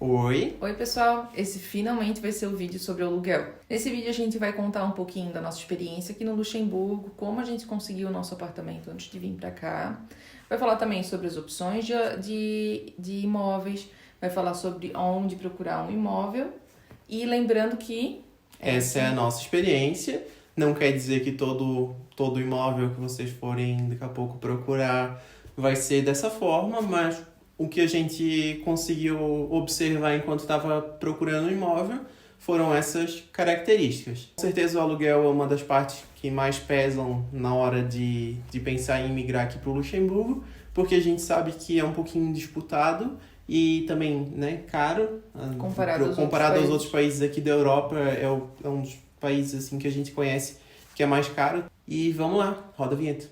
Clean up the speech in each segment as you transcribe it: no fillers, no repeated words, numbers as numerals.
Oi! Oi pessoal, esse finalmente vai ser o vídeo sobre o aluguel. Nesse vídeo a gente vai contar um pouquinho da nossa experiência aqui no Luxemburgo, como a gente conseguiu o nosso apartamento antes de vir para cá. Vai falar também sobre as opções de imóveis, vai falar sobre onde procurar um imóvel e lembrando que... Essa é a nossa experiência, não quer dizer que todo imóvel que vocês forem daqui a pouco procurar vai ser dessa forma, mas o que a gente conseguiu observar enquanto estava procurando um imóvel foram essas características. Com certeza o aluguel é uma das partes que mais pesam na hora de pensar em migrar aqui para o Luxemburgo, porque a gente sabe que é um pouquinho disputado e também, né, caro. Comparado aos outros países aqui da Europa, é um dos países assim, que a gente conhece que é mais caro. E vamos lá, roda a vinheta.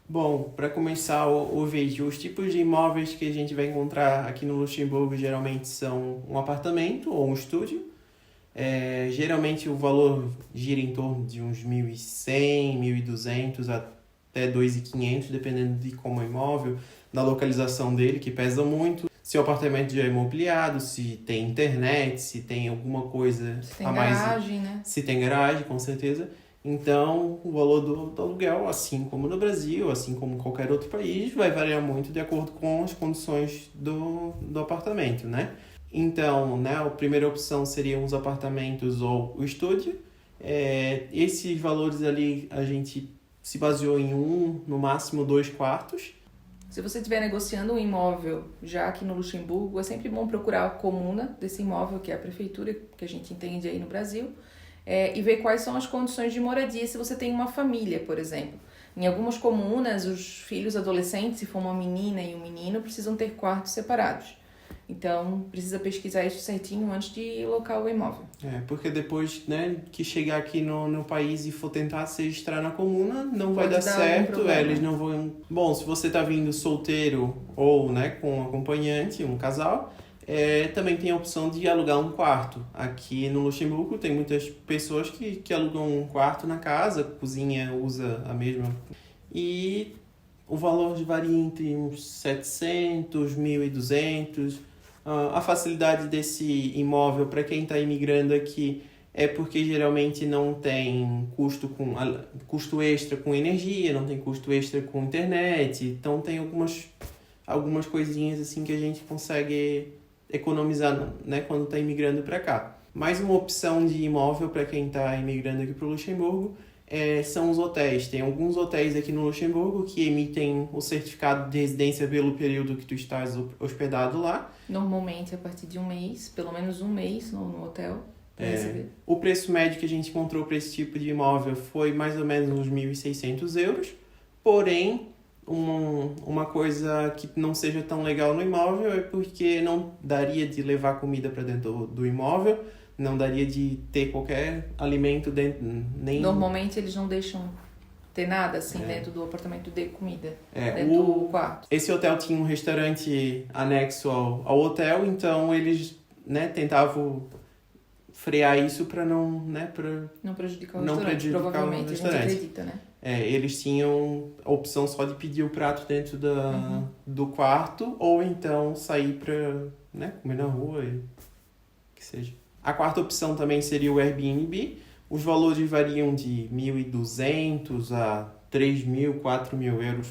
Bom, para começar o vídeo, os tipos de imóveis que a gente vai encontrar aqui no Luxemburgo geralmente são um apartamento ou um estúdio. Geralmente o valor gira em torno de uns 1.100, 1.200 até 2.500, dependendo de como é o imóvel, da localização dele, que pesa muito. Se o apartamento já é imobiliado, se tem internet, se tem alguma coisa a mais. Se tem garagem, né? Se tem garagem, com certeza. Então, o valor do aluguel, assim como no Brasil, assim como em qualquer outro país, vai variar muito de acordo com as condições do apartamento, né? Então, né, a primeira opção seriam os apartamentos ou o estúdio. Esses valores ali a gente se baseou em no máximo 2 quartos. Se você estiver negociando um imóvel já aqui no Luxemburgo, é sempre bom procurar a comuna desse imóvel, que é a prefeitura, que a gente entende aí no Brasil, e ver quais são as condições de moradia se você tem uma família, por exemplo. Em algumas comunas, os filhos adolescentes, se for uma menina e um menino, precisam ter quartos separados. Então, precisa pesquisar isso certinho antes de locar o imóvel. Porque depois, né, que chegar aqui no país e for tentar se registrar na comuna, não vai dar certo, eles não vão... Bom, se você tá vindo solteiro ou, né, com um acompanhante, um casal, também tem a opção de alugar um quarto. Aqui no Luxemburgo tem muitas pessoas que alugam um quarto na casa, a cozinha usa a mesma. E o valor varia entre uns 700, 1.200. A facilidade desse imóvel para quem está imigrando aqui é porque geralmente não tem custo extra com energia, não tem custo extra com internet. Então tem algumas coisinhas assim que a gente consegue economizar, né, quando está imigrando para cá. Mais uma opção de imóvel para quem está imigrando aqui para o Luxemburgo são os hotéis. Tem alguns hotéis aqui no Luxemburgo que emitem o certificado de residência pelo período que tu estás hospedado lá. Normalmente a partir de um mês, pelo menos um mês no hotel. O preço médio que a gente encontrou para esse tipo de imóvel foi mais ou menos uns 1.600 euros. Porém, uma coisa que não seja tão legal no imóvel é porque não daria de levar comida para dentro do imóvel, não daria de ter qualquer alimento dentro, nem... Normalmente eles não deixam ter nada assim dentro do apartamento de comida, dentro do quarto. Esse hotel tinha um restaurante anexo ao hotel, então eles, né, tentavam frear isso para não prejudicar o restaurante, provavelmente, a gente acredita, né? Eles tinham a opção só de pedir o prato dentro do quarto, ou então sair para, né, comer na rua, que seja. A quarta opção também seria o Airbnb. Os valores variam de 1.200 a 3.000, 4.000 euros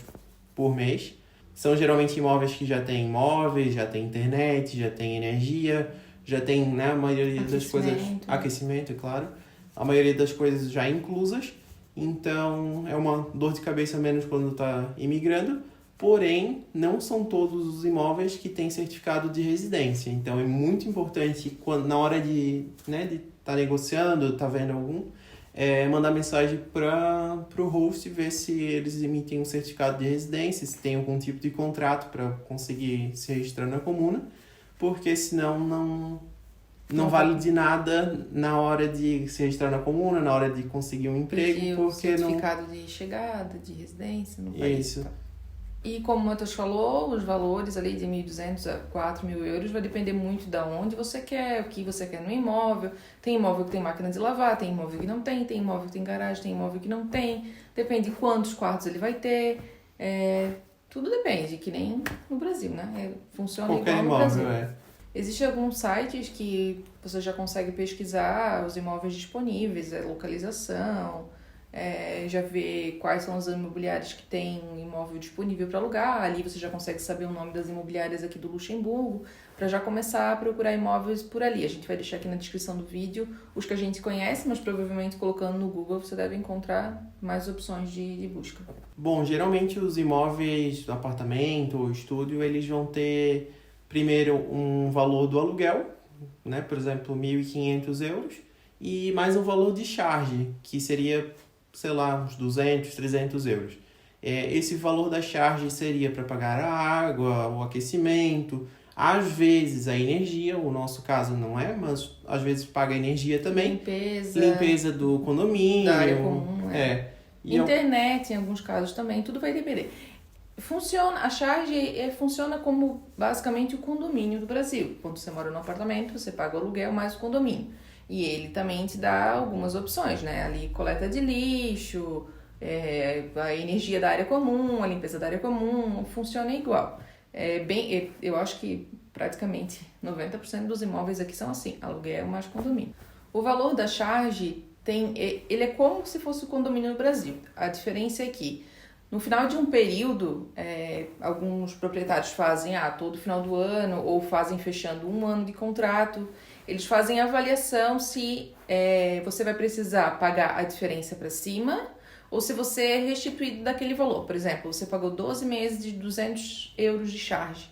por mês. São geralmente imóveis que já têm móveis, já tem internet, já tem energia, já tem, né, a maioria das coisas... Aquecimento, é claro. A maioria das coisas já inclusas. Então, é uma dor de cabeça menos quando está imigrando. Porém, não são todos os imóveis que têm certificado de residência. Então, é muito importante, na hora de estar negociando, tá vendo algum, mandar mensagem para o host ver se eles emitem um certificado de residência, se tem algum tipo de contrato para conseguir se registrar na comuna, porque senão não vale de nada na hora de se registrar na comuna, na hora de conseguir um emprego, porque certificado de chegada, de residência no país. Isso. E como o Matheus falou, os valores ali de 1.200 a 4.000 euros vai depender muito de onde você quer, o que você quer no imóvel. Tem imóvel que tem máquina de lavar, tem imóvel que não tem imóvel que tem garagem, tem imóvel que não tem. Depende de quantos quartos ele vai ter. Tudo depende, que nem no Brasil, né? Funciona Qualquer igual no imóvel, Brasil. Existem alguns sites que você já consegue pesquisar os imóveis disponíveis, a localização, já ver quais são as imobiliárias que têm um imóvel disponível para alugar. Ali você já consegue saber o nome das imobiliárias aqui do Luxemburgo, para já começar a procurar imóveis por ali. A gente vai deixar aqui na descrição do vídeo os que a gente conhece, mas provavelmente colocando no Google você deve encontrar mais opções de busca. Bom, geralmente os imóveis, apartamento ou estúdio, eles vão ter primeiro um valor do aluguel, né? Por exemplo, 1.500 euros, e mais um valor de charge, que seria, sei lá, uns 200, 300 euros. Esse valor da charge seria para pagar a água, o aquecimento, às vezes a energia, o nosso caso não é, mas às vezes paga a energia também. Limpeza do condomínio. Da área comum, E internet, em alguns casos também, tudo vai depender. A charge funciona como basicamente o condomínio do Brasil. Quando você mora num apartamento, você paga o aluguel mais o condomínio. E ele também te dá algumas opções, né? Ali coleta de lixo, a energia da área comum, a limpeza da área comum, funciona igual. Eu acho que praticamente 90% dos imóveis aqui são assim, aluguel mais condomínio. O valor da charge ele é como se fosse o condomínio no Brasil. A diferença é que no final de um período, alguns proprietários fazem todo final do ano ou fazem fechando um ano de contrato. Eles fazem a avaliação se você vai precisar pagar a diferença para cima ou se você é restituído daquele valor. Por exemplo, você pagou 12 meses de 200 euros de charge.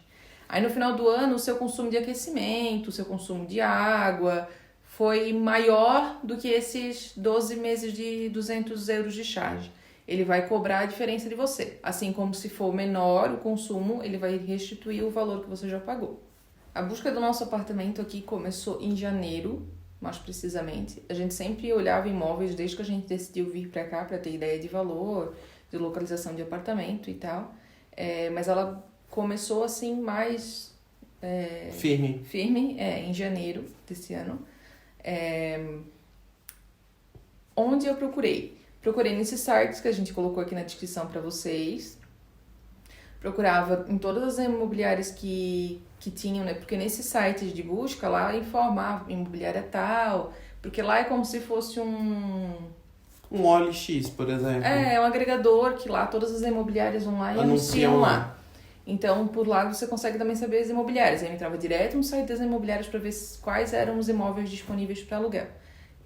Aí no final do ano, o seu consumo de aquecimento, o seu consumo de água foi maior do que esses 12 meses de 200 euros de charge. Ele vai cobrar a diferença de você. Assim como se for menor o consumo, ele vai restituir o valor que você já pagou. A busca do nosso apartamento aqui começou em janeiro, mais precisamente. A gente sempre olhava imóveis desde que a gente decidiu vir para cá para ter ideia de valor, de localização de apartamento e tal. Mas ela começou assim mais firme em janeiro desse ano. Onde eu procurei? Procurei nesses sites que a gente colocou aqui na descrição para vocês. Procurava em todas as imobiliárias que tinham, né? Porque nesses sites de busca lá informava imobiliária tal, porque lá é como se fosse um OLX, por exemplo. Um agregador que lá todas as imobiliárias vão lá e anunciam lá. Então, por lá você consegue também saber as imobiliárias. Eu entrava direto no site das imobiliárias para ver quais eram os imóveis disponíveis para aluguel.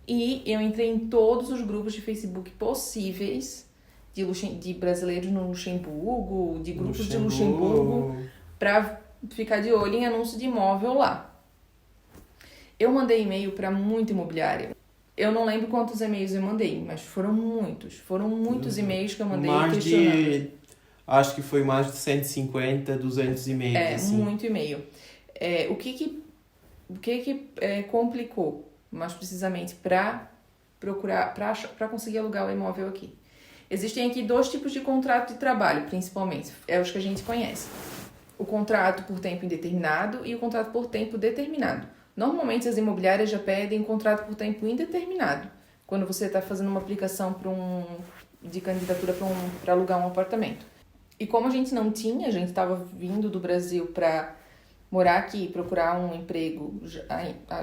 E eu entrei em todos os grupos de Facebook possíveis de brasileiros no Luxemburgo, de grupos de Luxemburgo, para ficar de olho em anúncio de imóvel lá. Eu mandei e-mail para muita imobiliária. Eu não lembro quantos e-mails eu mandei, mas foram muitos. Foram muitos e-mails que eu mandei questionando. Acho que foi mais de 150, 200 e-mails. Assim. Muito e-mail. O que complicou, mais precisamente, para procurar, para conseguir alugar o imóvel aqui? Existem aqui 2 tipos de contrato de trabalho, principalmente. Os que a gente conhece. O contrato por tempo indeterminado e o contrato por tempo determinado. Normalmente as imobiliárias já pedem contrato por tempo indeterminado, quando você está fazendo uma aplicação de candidatura para alugar um apartamento. E como a gente não tinha, a gente estava vindo do Brasil para morar aqui, procurar um emprego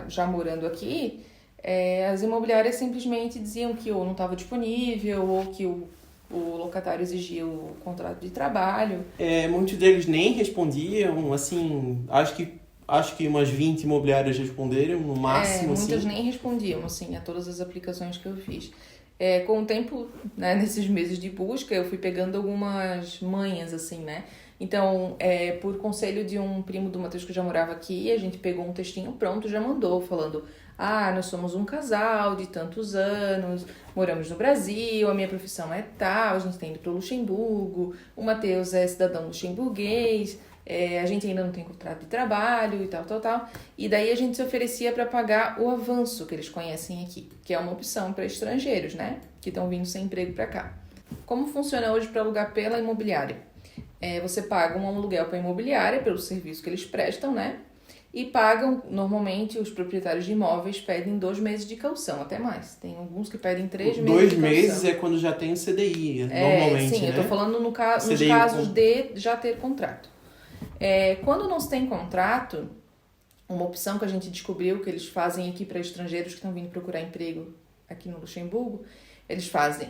já morando aqui, as imobiliárias simplesmente diziam que ou não estava disponível ou que o locatário exigia o contrato de trabalho. Muitos deles nem respondiam, assim, acho que umas 20 imobiliárias responderam, no máximo. Muitas nem respondiam, assim, a todas as aplicações que eu fiz. Com o tempo, né, nesses meses de busca, eu fui pegando algumas manhas, assim, né? Então, por conselho de um primo do Matheus que já morava aqui, a gente pegou um textinho pronto, já mandou, falando: nós somos um casal de tantos anos, moramos no Brasil, a minha profissão é tal, a gente está indo para o Luxemburgo, o Matheus é cidadão luxemburguês, a gente ainda não tem contrato de trabalho e tal. E daí a gente se oferecia para pagar o avanço que eles conhecem aqui, que é uma opção para estrangeiros, né? Que estão vindo sem emprego para cá. Como funciona hoje para alugar pela imobiliária? Você paga um aluguel para a imobiliária pelo serviço que eles prestam, né? E pagam, normalmente, os proprietários de imóveis pedem 2 meses de caução, até mais. Tem alguns que pedem 3 meses de caução. 2 meses é quando já tem o CDI, normalmente, sim, né? eu tô falando nos CDI casos de já ter contrato. Quando não se tem contrato, uma opção que a gente descobriu que eles fazem aqui para estrangeiros que estão vindo procurar emprego aqui no Luxemburgo, eles fazem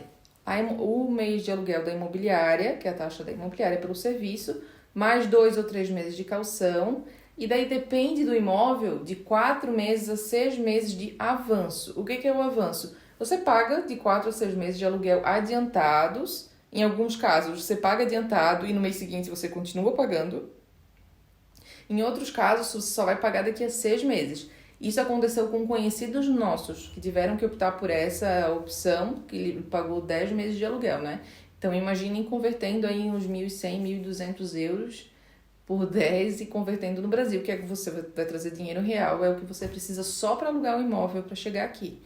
o mês de aluguel da imobiliária, que é a taxa da imobiliária pelo serviço, mais 2 ou 3 meses de caução, e daí depende do imóvel de 4 meses a 6 meses de avanço. O que é o avanço? Você paga de 4 a 6 meses de aluguel adiantados. Em alguns casos, você paga adiantado e no mês seguinte você continua pagando. Em outros casos, você só vai pagar daqui a 6 meses. Isso aconteceu com conhecidos nossos, que tiveram que optar por essa opção, que ele pagou 10 meses de aluguel, né? Então, imaginem convertendo aí uns 1.100, 1.200 euros por 10 e convertendo no Brasil, que é que você vai trazer dinheiro real, é o que você precisa só para alugar o imóvel para chegar aqui.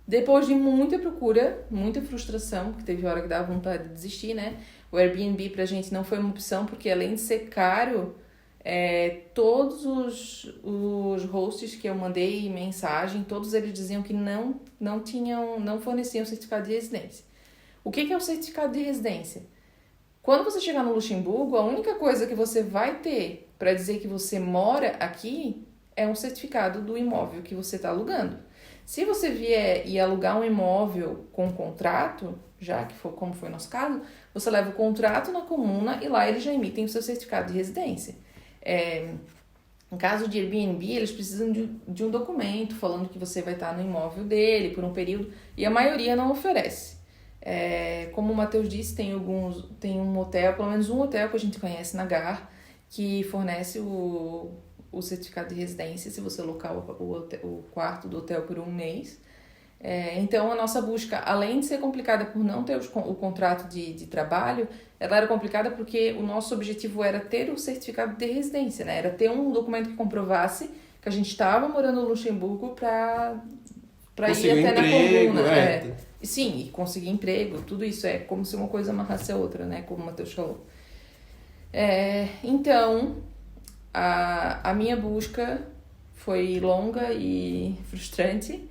Depois de muita procura, muita frustração, porque teve hora que dava vontade de desistir, né? O Airbnb pra gente não foi uma opção, porque além de ser caro, todos os hosts que eu mandei mensagem, todos eles diziam que não forneciam certificado de residência. O que é o certificado de residência? Quando você chegar no Luxemburgo, a única coisa que você vai ter para dizer que você mora aqui é um certificado do imóvel que você está alugando. Se você vier e alugar um imóvel com contrato, já que for como foi o nosso caso, você leva o contrato na comuna e lá eles já emitem o seu certificado de residência. Em caso de Airbnb, eles precisam de um documento falando que você vai estar no imóvel dele por um período, e a maioria não oferece. Como o Matheus disse, tem um hotel, pelo menos um hotel que a gente conhece na Gar, que fornece o certificado de residência se você alocar o quarto do hotel por um mês. Então, a nossa busca, além de ser complicada por não ter o contrato de trabalho, ela era complicada porque o nosso objetivo era ter o certificado de residência, né? Era ter um documento que comprovasse que a gente estava morando no Luxemburgo para ir até na comuna. Sim, e conseguir emprego, tudo isso é como se uma coisa amarrasse a outra, né? Como o Matheus falou. Então, a minha busca foi longa e frustrante,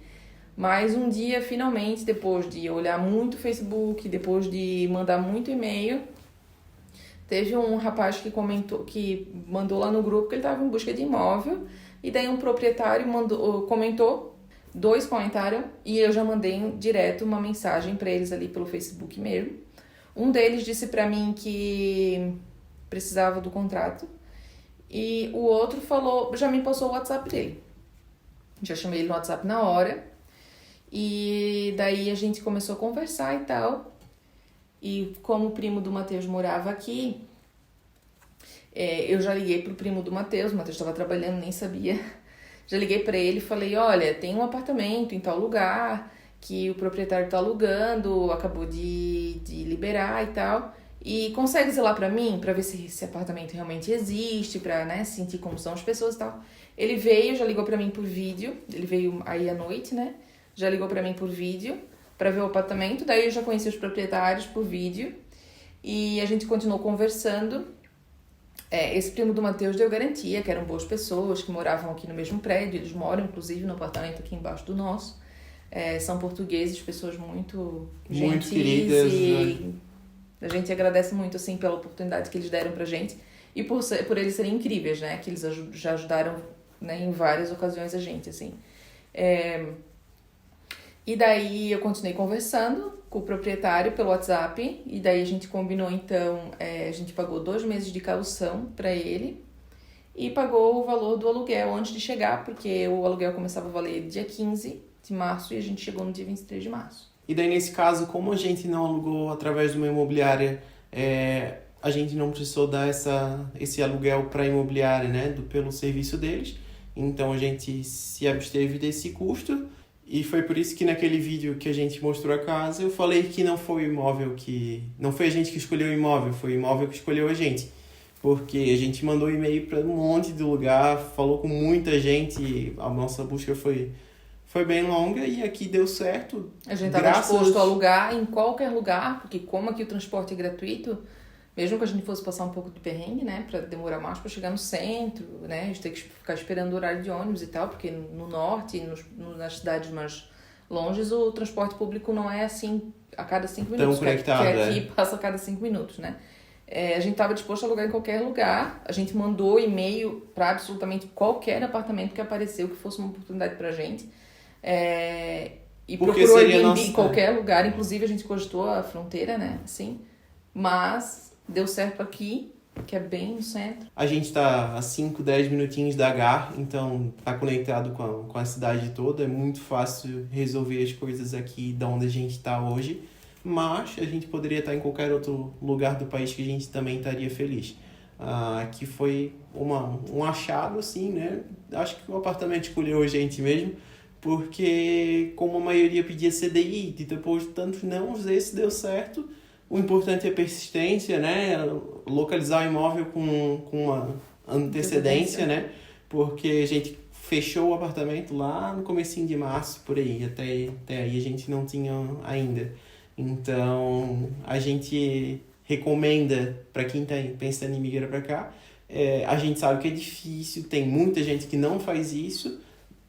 mas um dia, finalmente, depois de olhar muito o Facebook, depois de mandar muito e-mail, teve um rapaz que mandou lá no grupo que ele estava em busca de imóvel, e daí um proprietário comentou, 2 comentaram, e eu já mandei direto uma mensagem para eles ali pelo Facebook mesmo. Um deles disse para mim que precisava do contrato, e o outro já me passou o WhatsApp dele. Já chamei ele no WhatsApp na hora, e daí a gente começou a conversar e tal. E como o primo do Matheus morava aqui, eu já liguei pro primo do Matheus, o Matheus estava trabalhando, nem sabia. Já liguei para ele e falei, olha, tem um apartamento em tal lugar que o proprietário tá alugando, acabou de liberar e tal. E consegue ir lá pra mim, pra ver se esse apartamento realmente existe, pra, né, sentir como são as pessoas e tal. Ele veio, já ligou pra mim por vídeo, ele veio aí à noite, né? Já ligou pra mim por vídeo, pra ver o apartamento. Daí eu já conheci os proprietários por vídeo e a gente continuou conversando. Esse primo do Matheus deu garantia que eram boas pessoas, que moravam aqui no mesmo prédio. Eles moram, inclusive, no apartamento aqui embaixo do nosso. São portugueses, pessoas muito gentis queridas, e... né? A gente agradece muito, assim, pela oportunidade que eles deram pra gente e por eles serem incríveis, né? Que eles já ajudaram, né, em várias ocasiões a gente, assim. E daí eu continuei conversando com o proprietário pelo WhatsApp e daí a gente combinou, então, a gente pagou 2 meses de caução pra ele e pagou o valor do aluguel antes de chegar, porque o aluguel começava a valer dia 15 de março e a gente chegou no dia 23 de março. E daí, nesse caso, como a gente não alugou através de uma imobiliária, a gente não precisou dar esse aluguel para a imobiliária, né, pelo serviço deles. Então, a gente se absteve desse custo. E foi por isso que naquele vídeo que a gente mostrou a casa, eu falei que não foi o imóvel não foi a gente que escolheu o imóvel, foi o imóvel que escolheu a gente. Porque a gente mandou e-mail para um monte de lugar, falou com muita gente, a nossa busca foi bem longa e aqui deu certo. A gente estava disposto a alugar em qualquer lugar, porque como aqui o transporte é gratuito, Mesmo que a gente fosse passar um pouco de perrengue, né, para demorar mais para chegar no centro, né, a gente tem que ficar esperando o horário de ônibus e tal, porque no norte, nas cidades mais longes, o transporte público não é assim a cada 5 minutos, Tão conectado, que aqui passa a cada 5 minutos, né. A gente estava disposto a alugar em qualquer lugar, a gente mandou e-mail para absolutamente qualquer apartamento que apareceu, que fosse uma oportunidade pra gente, e Porque procurou seria Airbnb nossa... em qualquer lugar, inclusive a gente cogitou a fronteira, né, assim, mas deu certo aqui, que é bem no centro. A gente tá a 5, 10 minutinhos da Gar, então tá conectado com a cidade toda. É muito fácil resolver as coisas aqui de onde a gente tá hoje. Mas a gente poderia estar em qualquer outro lugar do país que a gente também estaria feliz. Aqui foi um achado, assim, né? Acho que o apartamento escolheu a gente mesmo, porque como a maioria pedia CDI, e depois de tantos nãos, esse deu certo. O importante é a persistência, né? Localizar o imóvel com uma antecedência, né? Porque a gente fechou o apartamento lá no comecinho de março, por aí. Até aí a gente não tinha ainda. Então, a gente recomenda para quem está pensando em migrar para cá. A gente sabe que é difícil, tem muita gente que não faz isso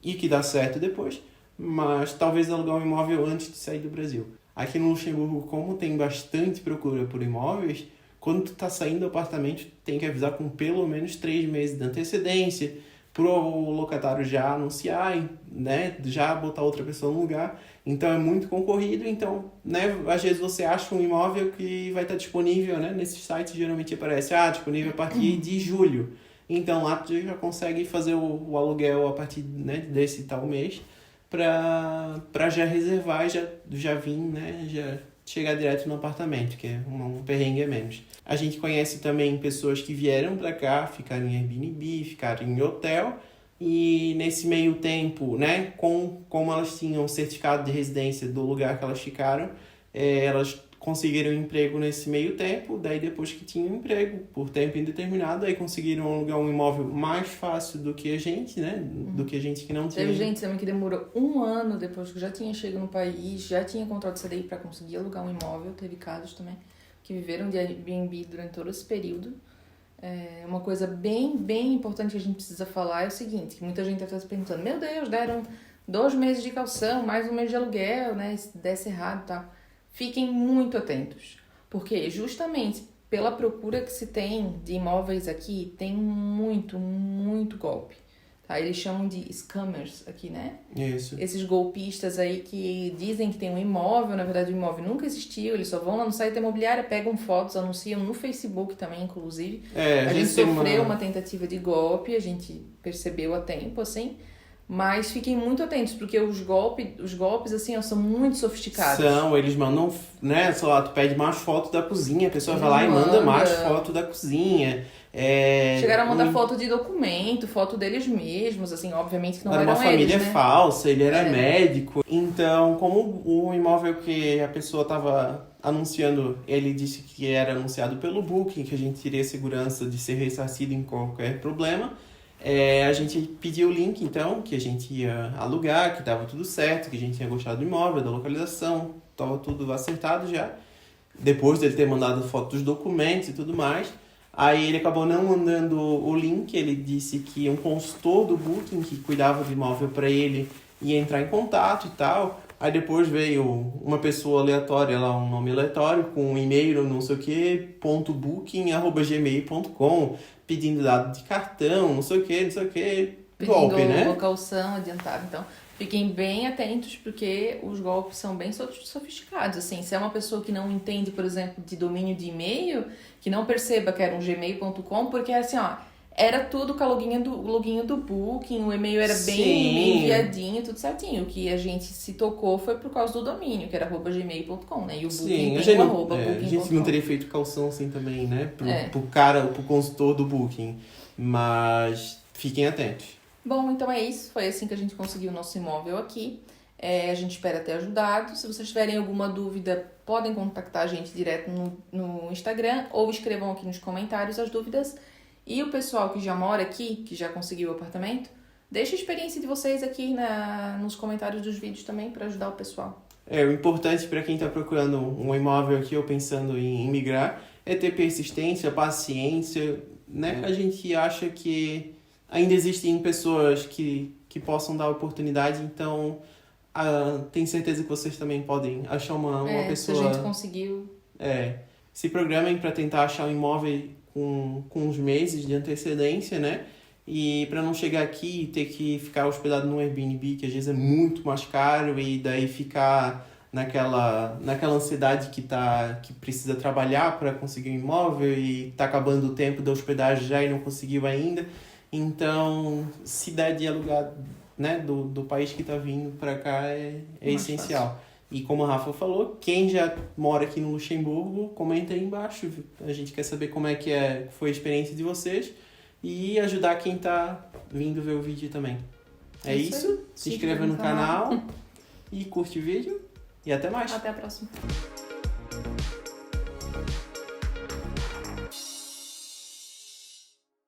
e que dá certo depois, mas talvez alugar um imóvel antes de sair do Brasil. Aqui no Luxemburgo, como tem bastante procura por imóveis, quando tu tá saindo do apartamento, tem que avisar com pelo menos 3 meses de antecedência, pro locatário já anunciar, né, já botar outra pessoa no lugar. Então é muito concorrido, então, né, às vezes você acha um imóvel que vai estar disponível, né, nesses sites geralmente aparece, disponível a partir de julho. Então lá tu já consegue fazer o aluguel a partir, né, desse tal mês, para já reservar e já vir, né, já chegar direto no apartamento, que é um perrengue a menos. A gente conhece também pessoas que vieram para cá, ficaram em Airbnb, ficaram em hotel, e nesse meio tempo, né, como elas tinham certificado de residência do lugar que elas ficaram, elas conseguiram emprego nesse meio tempo, daí depois que tinham emprego por tempo indeterminado, aí conseguiram alugar um imóvel mais fácil do que a gente, né? Do que a gente que não tinha. Teve gente também que demorou 1 ano depois que já tinha chegado no país, já tinha contrato de CDI para conseguir alugar um imóvel. Teve casos também que viveram de Airbnb durante todo esse período. Uma coisa bem, bem importante que a gente precisa falar é o seguinte, que muita gente está se perguntando, meu Deus, deram 2 meses de caução, mais 1 mês de aluguel, né? Se desse errado e tal. Fiquem muito atentos, porque justamente pela procura que se tem de imóveis aqui, tem muito, muito golpe. Tá? Eles chamam de scammers aqui, né? Isso. Esses golpistas aí que dizem que tem um imóvel, na verdade o imóvel nunca existiu, eles só vão lá no site imobiliário, pegam fotos, anunciam no Facebook também, inclusive. A gente sofreu uma tentativa de golpe, a gente percebeu a tempo, assim. Mas fiquem muito atentos, porque os golpes assim, são muito sofisticados. Eles mandam, né, sei lá, tu pede mais foto da cozinha, a pessoa vai lá e manda mais foto da cozinha. Chegaram a mandar foto de documento, foto deles mesmos, assim, obviamente que não eram eles, uma família né? falsa, ele era médico. Então, como o imóvel que a pessoa estava anunciando, ele disse que era anunciado pelo Booking, que a gente teria segurança de ser ressarcido em qualquer problema, a gente pediu o link, então, que a gente ia alugar, que estava tudo certo, que a gente tinha gostado do imóvel, da localização, estava tudo acertado já. Depois dele ter mandado foto dos documentos e tudo mais, aí ele acabou não mandando o link, ele disse que um consultor do Booking, que cuidava do imóvel para ele, ia entrar em contato e tal. Aí depois veio uma pessoa aleatória lá, um nome aleatório, com um e-mail, não sei o que, .booking@gmail.com, pedindo dado de cartão, não sei o que, golpe, né? Pedindo caução adiantada. Então, fiquem bem atentos, porque os golpes são bem sofisticados. Assim, se é uma pessoa que não entende, por exemplo, de domínio de e-mail, que não perceba que era um gmail.com, porque assim, era tudo com a loginho do Booking, o e-mail era bem enviadinho, tudo certinho. O que a gente se tocou foi por causa do domínio, que era @gmail.com, né? E o Booking a gente não teria feito calção assim também, né? Pro consultor do Booking. Mas fiquem atentos. Bom, então é isso. Foi assim que a gente conseguiu o nosso imóvel aqui. A gente espera ter ajudado. Se vocês tiverem alguma dúvida, podem contactar a gente direto no Instagram ou escrevam aqui nos comentários as dúvidas. E o pessoal que já mora aqui, que já conseguiu o apartamento, deixa a experiência de vocês aqui nos comentários dos vídeos também para ajudar o pessoal. O importante para quem está procurando um imóvel aqui ou pensando em migrar é ter persistência, paciência, né? A gente acha que ainda existem pessoas que possam dar oportunidade, então tenho certeza que vocês também podem achar uma pessoa... Se a gente conseguiu... Se programem para tentar achar um imóvel com uns meses de antecedência, né? E para não chegar aqui e ter que ficar hospedado no Airbnb, que às vezes é muito mais caro, e daí ficar naquela ansiedade que precisa trabalhar para conseguir um imóvel e tá acabando o tempo da hospedagem já e não conseguiu ainda. Então, se der de alugar, né, do país que tá vindo para cá é essencial. Fácil. E como a Rafa falou, quem já mora aqui no Luxemburgo, comenta aí embaixo. Viu? A gente quer saber como é que foi a experiência de vocês e ajudar quem tá vindo ver o vídeo também. É isso. Se inscreva no canal e curte o vídeo. E até mais. Até a próxima.